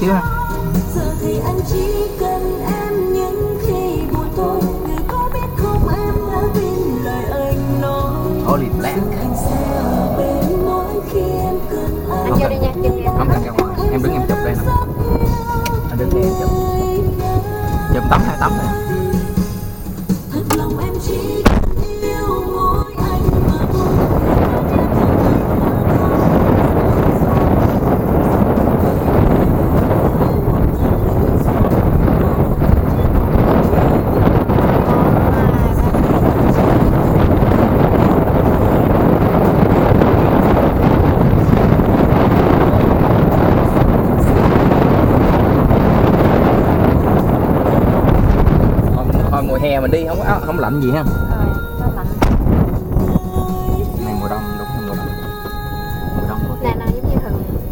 xíu ha. Giờ thì anh chỉ cần em những khi buồn thôi, người có biết không em đã tin lời anh nói. Holy black. Anh sẽ ở bên mỗi khi em cần anh. Anh vô đi nha, chụp em. Không cần ra ngoài, em đứng em chụp đây nè. Anh đứng đây em chụp. Chụp tấm 2 tấm này. Thật lòng em chỉ cần yêu mỗi anh mà thôi. Thôi mùa hè mình đi không lạnh gì ha. Nó lạnh. Này mùa đông đúng là mùa đông. Mùa đông luôn. Nè nè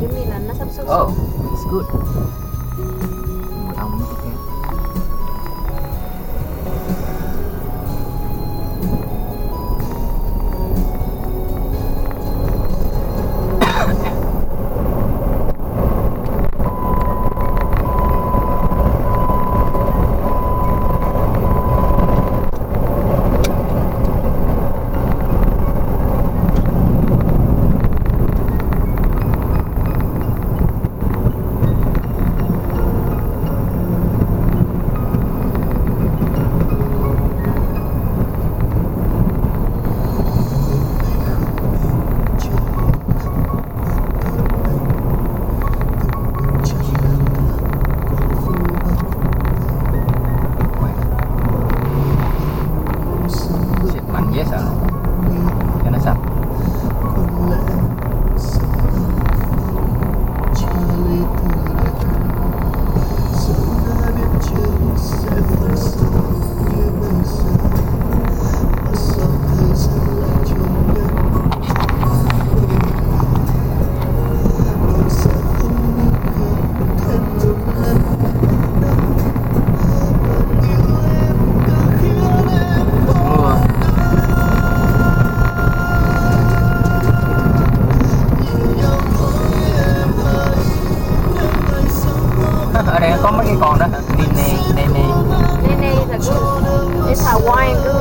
giống như là nó sắp xuống. Oh, it's good. Mùa đông nó ok. Xịt mạnh dễ sợ cho nó sạch. Mưa. Ở đây có mấy cái con đó hả? Nene. Nene là good. It's Hawaiian good.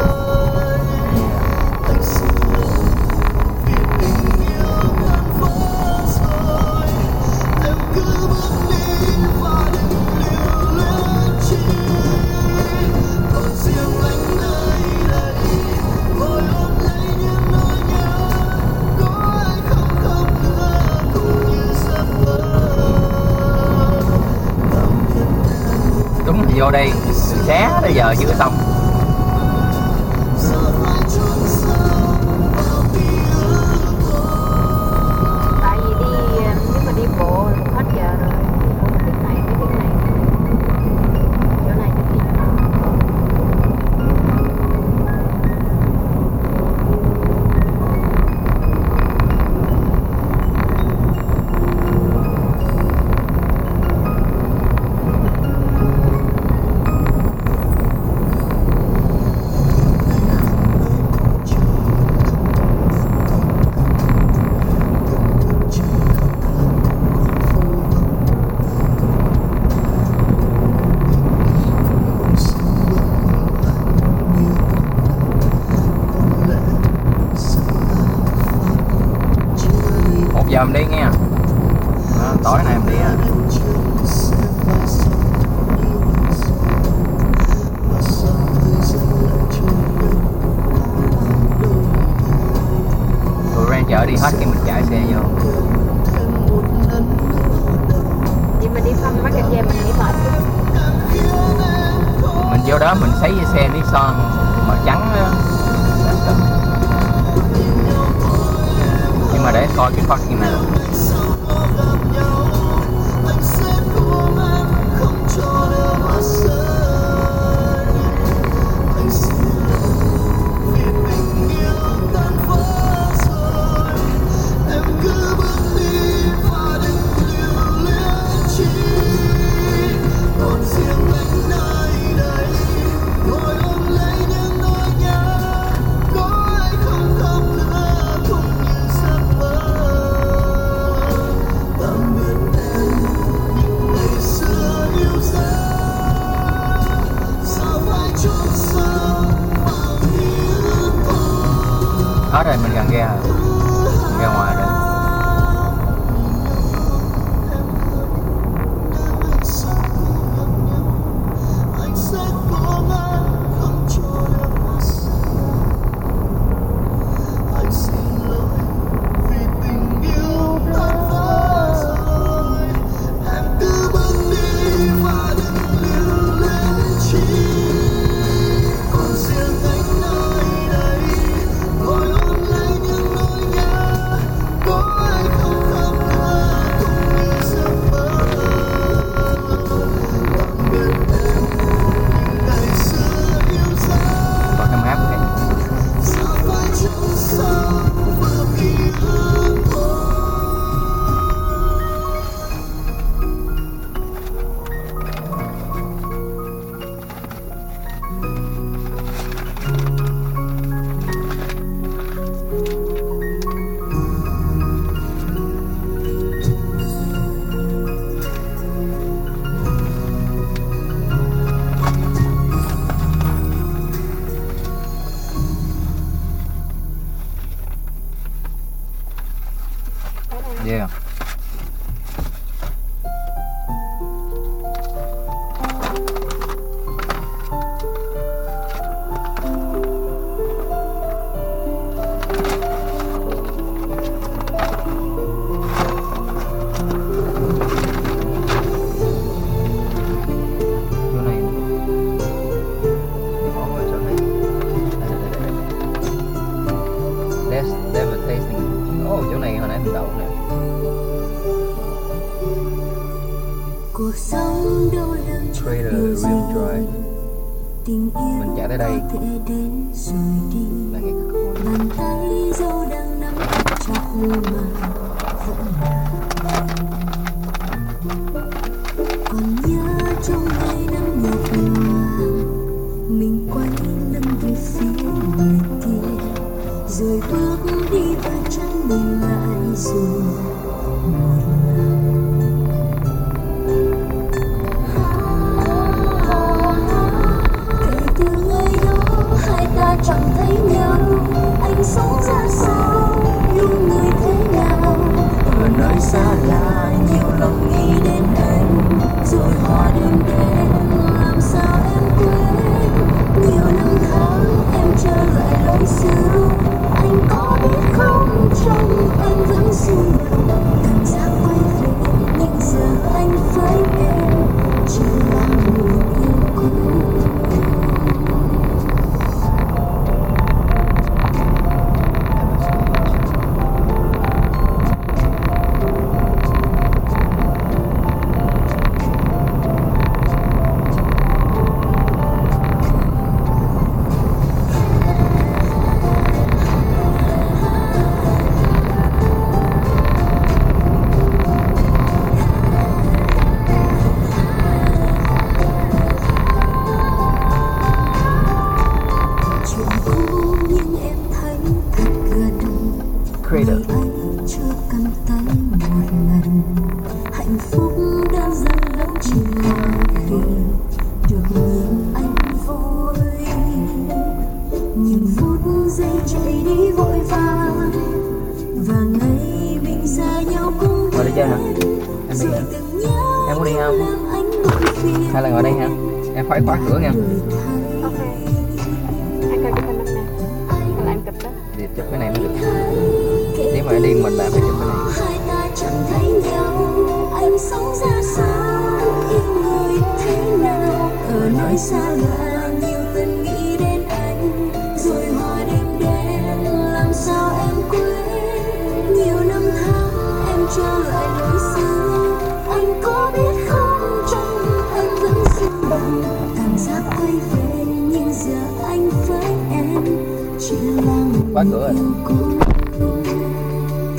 Đúng là vô đây từ sáng tới giờ chưa xong. Tại vì nếu mà đi bộ là cũng hết giờ rồi. Không biết này tới tiếng này. Chỗ này tới tiếng nào. Một giờ mình đi nghe. Tối nay mình đi ha. Tụi ra chợ đi hết khi mình chạy xe vô. Vậy mà đi thăm mắt cảnh mình nghĩ mệt. Mình vô đó mình thấy xe Nissan màu trắng á. Nhưng mà để coi cái parking này. Còn riêng anh nơi đây ngồi ôm lấy cuộc sống đâu lắm Trader điều gì, Real Drive. tình yêu Mình chạy tới đây có thể đến rồi đi, là nghe cái khúc này. bàn tay dâu đang nắm chặt mà vẫn là. Còn nhớ trong ngày nắng nhạt nhòa, mình quay lưng về phía người kia, rồi bước đi và chẳng nhìn lại dù một lần. Kể từ ngày đó hai ta chẳng thấy nhau, anh sống ra sao, yêu người thế nào, ở nơi xa lạ nhiều lòng nghĩ đến anh, rồi hoa đêm đến làm sao em quên. Nhiều năm tháng em trở lại lối xưa, anh có biết không, trong anh vẫn rung động, cảm giác quay về nhưng giờ anh với em chỉ là người yêu cũ. Chuyện cũ nhưng em thấy thật gần, Creator. ngày ấy chưa cầm tay một lần, hạnh phúc đơn giản lắm chỉ là khi được nhìn anh vui. Những phút giây chạy đi vội vàng, và ngày mình xa nhau cũng Ngồi đây chơi hả? đến, Em đi rồi hả? từng nhớ Em muốn đi không? làm anh buồn phiền. Hay là ngồi đây ha? Em phải khóa cửa nha. Ok. Anh coi cái hình nè. Hay là em chụp đó. Thì chụp cái này mới được. Nếu mà đi mình là phải chụp cái này. Hai ta chẳng thấy nhau, anh sống ra sao, yêu người thế nào, ở nơi xa lạ nhiều lần nghĩ đến anh, rồi hoa đêm đến làm sao em quên. Nhiều năm tháng em trở lại lối xưa, anh có biết không, trong anh vẫn rung động, cảm giác quay về nhưng giờ anh với em chỉ là Khóa người cửa rồi. yêu cũ.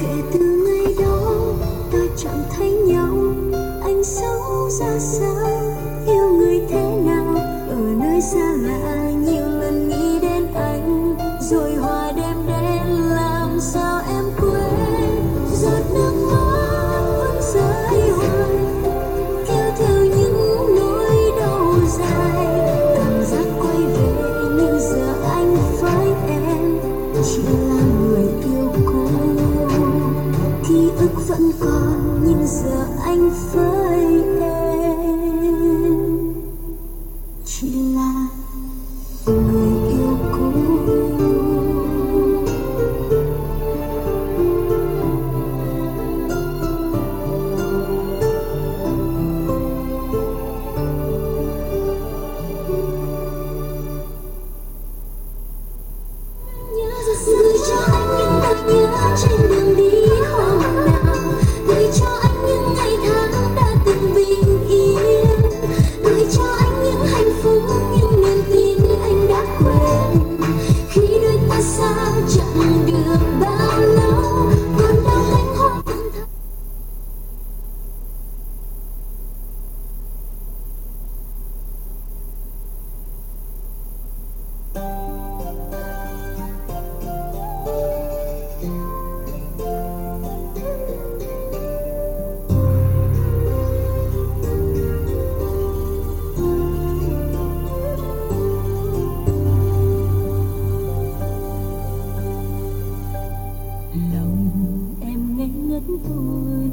Kể từ ngày đó ta chẳng thấy nhau, anh sống ra sao, yêu người thế nào, ở nơi xa lạ nhiều lần nghĩ đến anh, rồi hoa đêm đến làm sao em quên. Giọt nước mắt vẫn rơi hoài, kéo theo những nỗi đau dài, cảm giác quay về nhưng giờ anh với em chỉ là người yêu cũ. Ký ức vẫn còn nhưng giờ anh với em chỉ là người yêu cũ. Gửi cho anh những nỗi nhớ trên đường đi hôm nào, gửi cho anh những ngày tháng đã từng bình yên, gửi cho anh những hạnh phúc, những niềm tin anh đã quên. Khi đôi ta xa chẳng được bao lâu, còn đâu cánh hoa vẫn thắm. Lòng em ngây ngất vui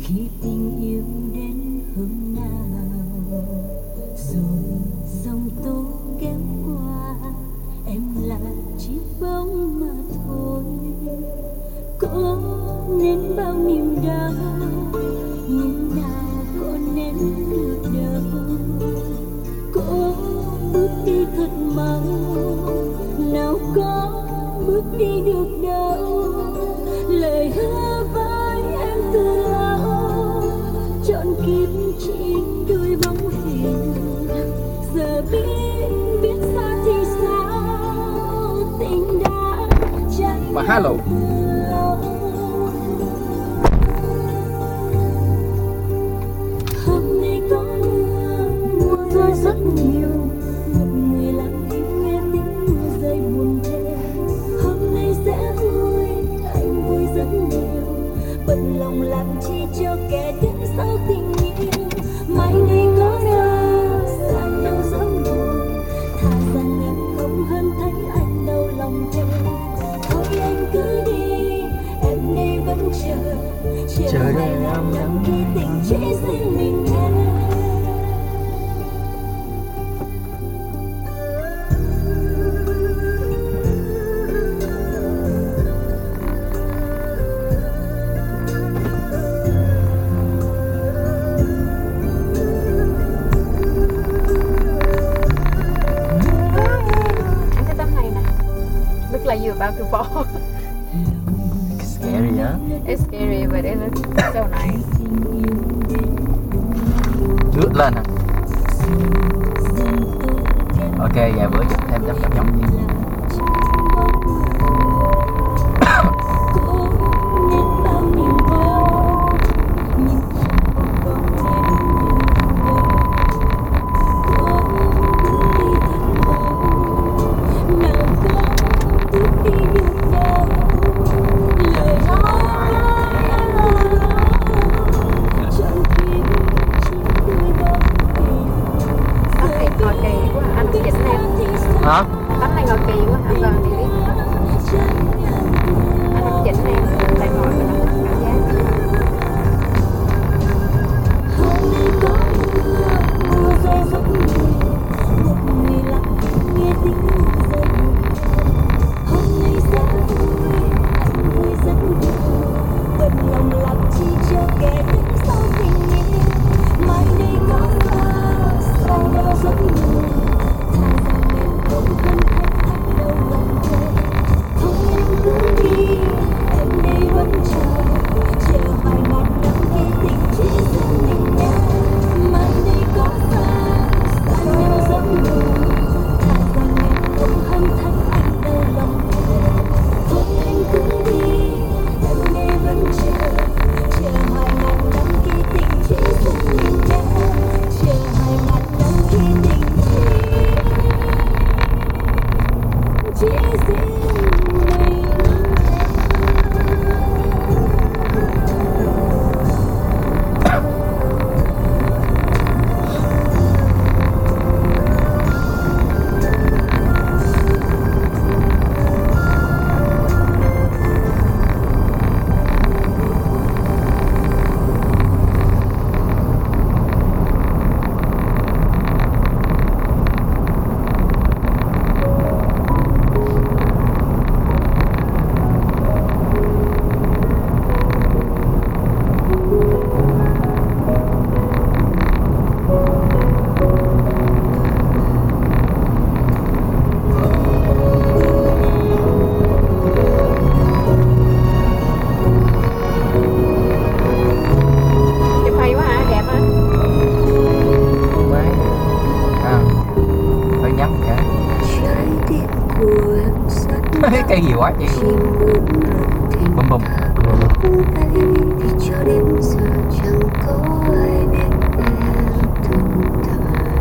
khi tình yêu đến hôm nào, rồi dòng tố kéo qua, em là chiếc bóng mà thôi. Có nên bao niềm đau, nhưng nào có nên được đâu. Có bước đi thật mau, nào có bước đi được đâu. Lời hứa với em từ lâu, trọn kiếp chỉ Hello. Hôm nay có mưa rơi rất nhiều, một người lặng im nghe tiếng mưa rơi buồn thê. Hôm nay sẽ vui, anh vui rất nhiều, bận lòng làm chi cho kẻ đến sau tình yêu. Mai này có ra xa nhau sớm buồn, thà rằng em không hơn thấy anh đau lòng thêm. Thôi anh cứ đi, em đây vẫn chờ hai ngàn năm khi tình chỉ riêng mình em. Anh cái tấm này nè, look like you're about to fall. Scary hả? It's scary but it looks so nice. Lướt lên hả? Ok, vài bữa chụp thêm chấm chấm gì. Tấm này ngồi kỳ quá, anh cứ chỉnh em. Hả? Tấm này ngồi kỳ quá, anh cần đi biết. Anh không chỉnh em, lại ngồi cho nó cảm giác. Chụp hay quá hả, đẹp hả? Máy. À, phải nhắm cả. Trái tim của em rất Cây gì quá chị. Bùm bùm. đây thì cho đến giờ chẳng có ai biết em thương thải.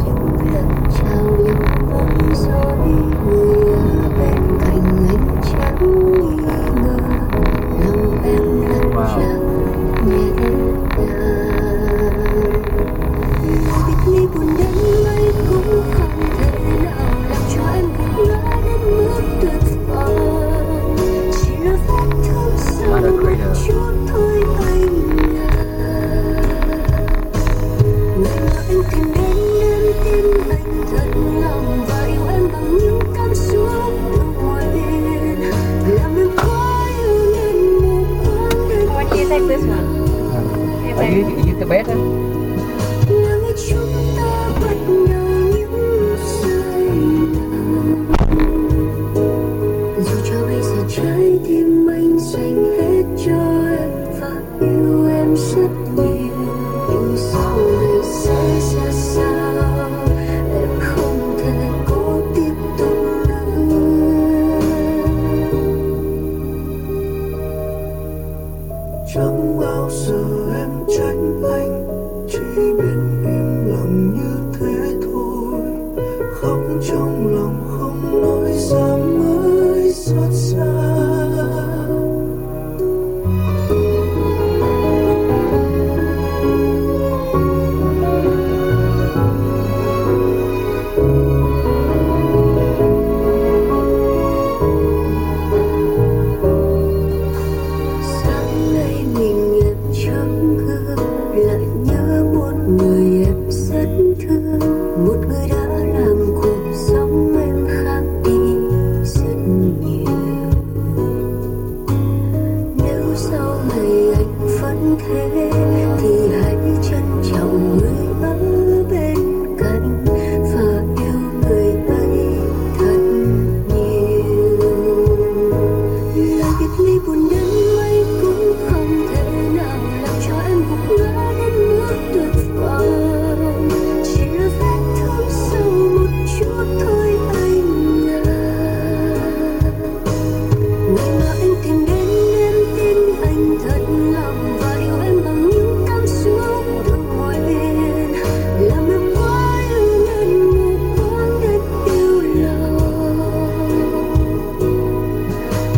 Những lần trao nhau bối rối, người ở bên cạnh anh chẳng nghi ngờ, lòng em lần chẳng nhẹ nhàng. Biệt ly buồn đến mấy cũng không thể nào làm cho em ngỡ đến mức tuyệt vời. Chỉ là vết thương sâu một chút thôi anh à. Ngày mà anh tìm đến em tim anh thật lòng và yêu em bằng những cảm xúc nổi lên, làm em khó yêu nên mù quáng đến Why do you take this one? Em Ở đây. dưới cái bét á. nắng chúng ta bắt nhau những sai lầm. Dù cho bây giờ trái tim anh dành hết cho em và yêu em rất nhiều, nhưng sau này sẽ ra sao em không thể cố tiếp tục nữa. chẳng bao giờ em tránh anh, chỉ biết im lặng như thế thôi. Khóc trong lòng không nói ra mới xót xa. Sáng nay mình em trong gương lại nhớ một người em rất thương, một người đã làm cuộc sống em khác đi rất nhiều. Nếu sau này anh vẫn thế thì hãy trân trọng người ở bên cạnh và yêu người ấy thật nhiều. Lời biệt ly buồn đến mấy cũng không thể nào làm cho em gục ngã đến mức tuyệt vọng. Chỉ là vết thương sâu một chút thôi anh à. Người mà anh tìm đến em tin anh thật lòng và yêu em bằng những cảm xúc tự nguyện. Làm em quá yêu nên mù quáng đến yêu lòng.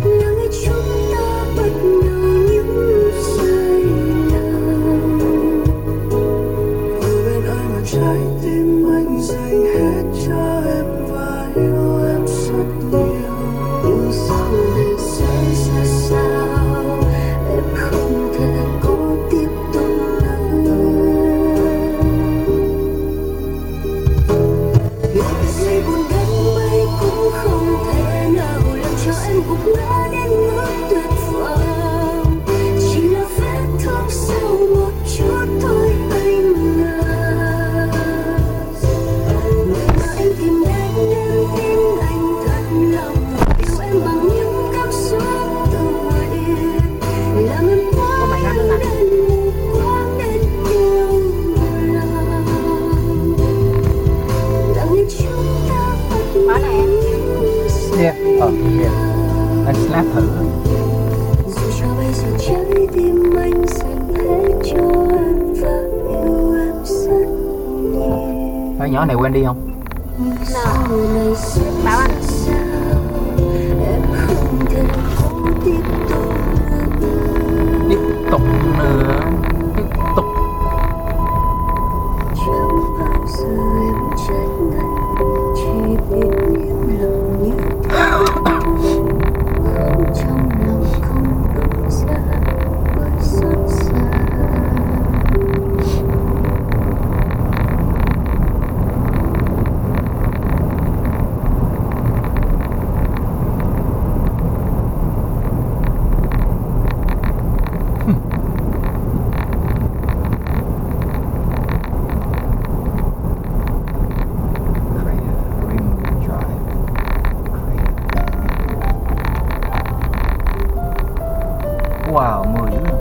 Là ngày chúng ta bắt đầu những sai lầm. Ở bên ai mà trái tim anh dành hết cho em và yêu em rất nhiều. Nhưng sau này sẽ ra sao em không thể cố tiếp tục nữa. Lời biệt ly buồn đến mấy cũng không thể nào làm cho em gục ngã đến mức tuyệt vọng. Chỉ là vết thương sâu một chút thôi anh à. Người mà anh tìm đến em tin anh thật lòng yêu em bằng những cảm xúc tự nguyện. Làm em quá yêu đến mù quáng đến yêu lòng. Là ngày chúng ta bắt Mở này em. những sai Yeah. Anh snap thử. dù cho bây giờ trái tim anh dành hết cho em và yêu em rất nhiều. Cái nhỏ này quen đi không? Sau này sẽ Bảo anh. ra sao em không thể cố tiếp tục nữa. Tiếp tục nữa. Tiếp tục. Chẳng bao giờ em trách anh, chỉ biết im lặng như thế. Không trong lòng không nói ra bởi xót xa. Wow, 10 dữ rồi.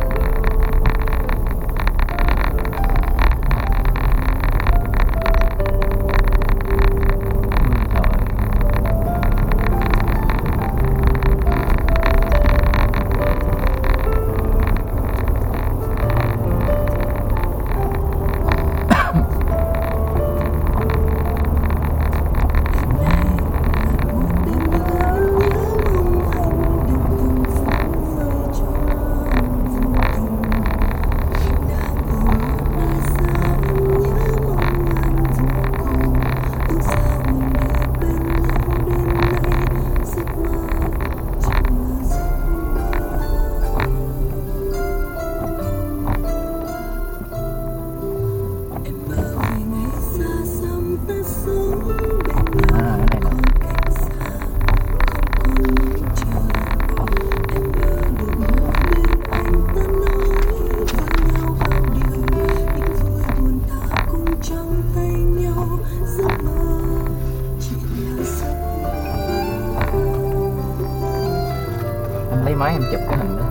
lấy máy em chụp cái hình đó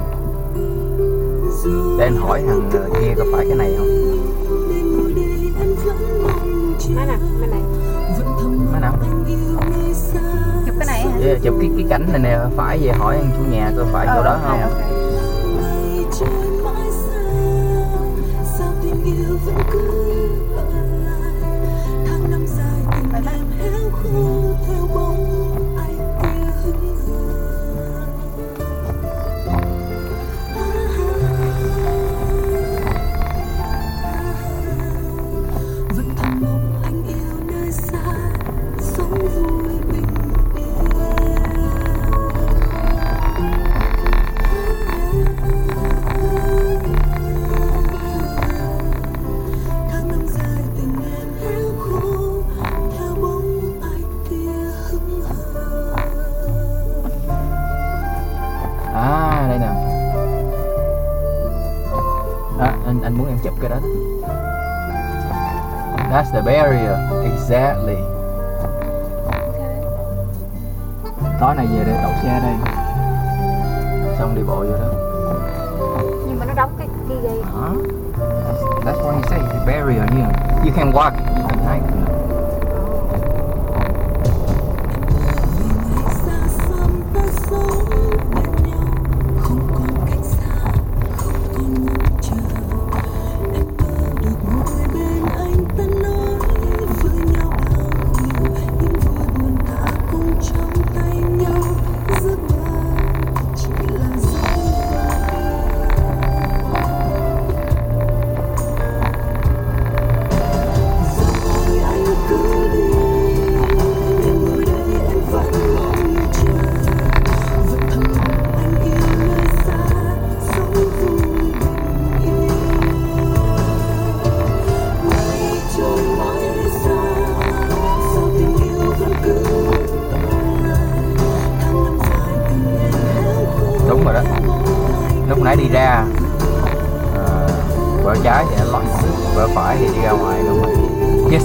để anh hỏi thằng kia có phải cái này không. Máy nào? Máy này. Máy nào? Chụp cái này hả? Yeah, chụp cái cảnh này nè, phải về hỏi anh chủ nhà coi phải chỗ đó không. Ok. Anh muốn em chụp cái đó. That's the barrier. Exactly. Tối nay về để đậu xe đây. Xong đi bộ vô đó. Nhưng mà nó đóng cái kia ghê. That's why he say the barrier here. You can walk, you can hike. xa xăm ta sống bên nhau, không còn cách xa, không còn mong chờ. Em mơ được ngồi bên anh ta nói với nhau bao điều, những vui buồn ta cùng trong tay nhau. Giấc mơ chỉ là giấc mơ. Rồi anh cứ đi, em ngồi đây em vẫn mong chờ. Vẫn thầm mong anh yêu nơi xa, sống vui bình yên. Mây trôi mãi xa, sao tình yêu vẫn cứ tồn lại. Tháng năm dài từng ngày héo khô. Đúng rồi đó. Lúc nãy đi ra quẹo trái thì anh lọt, quẹo phải thì đi ra ngoài, đúng rồi. Yes.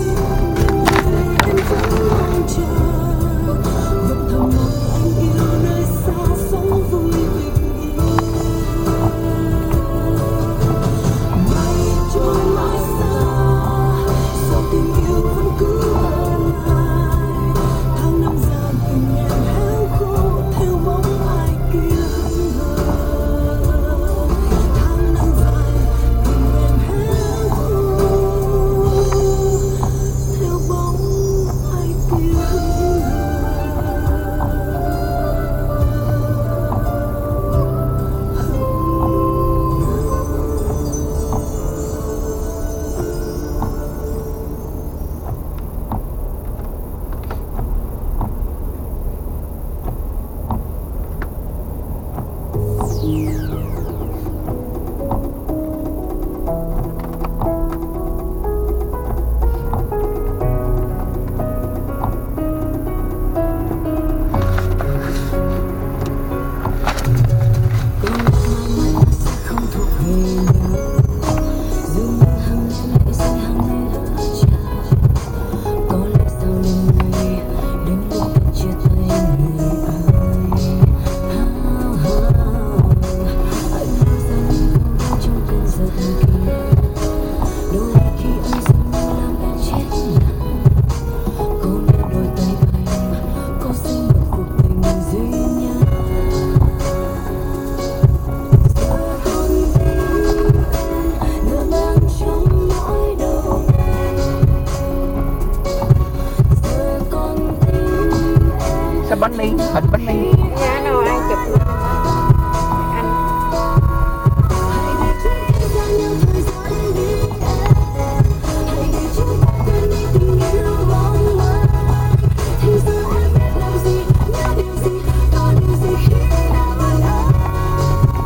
Cái bánh đi, hình bánh đi. Dạ đâu ăn chụp luôn. Anh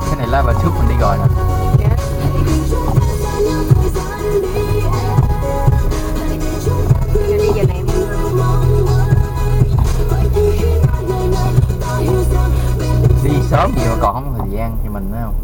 Cái này là vào trước mình đi rồi nè. dạ. Giờ đi giờ này em Đi sớm gì mà còn không có thời gian cho mình, phải không?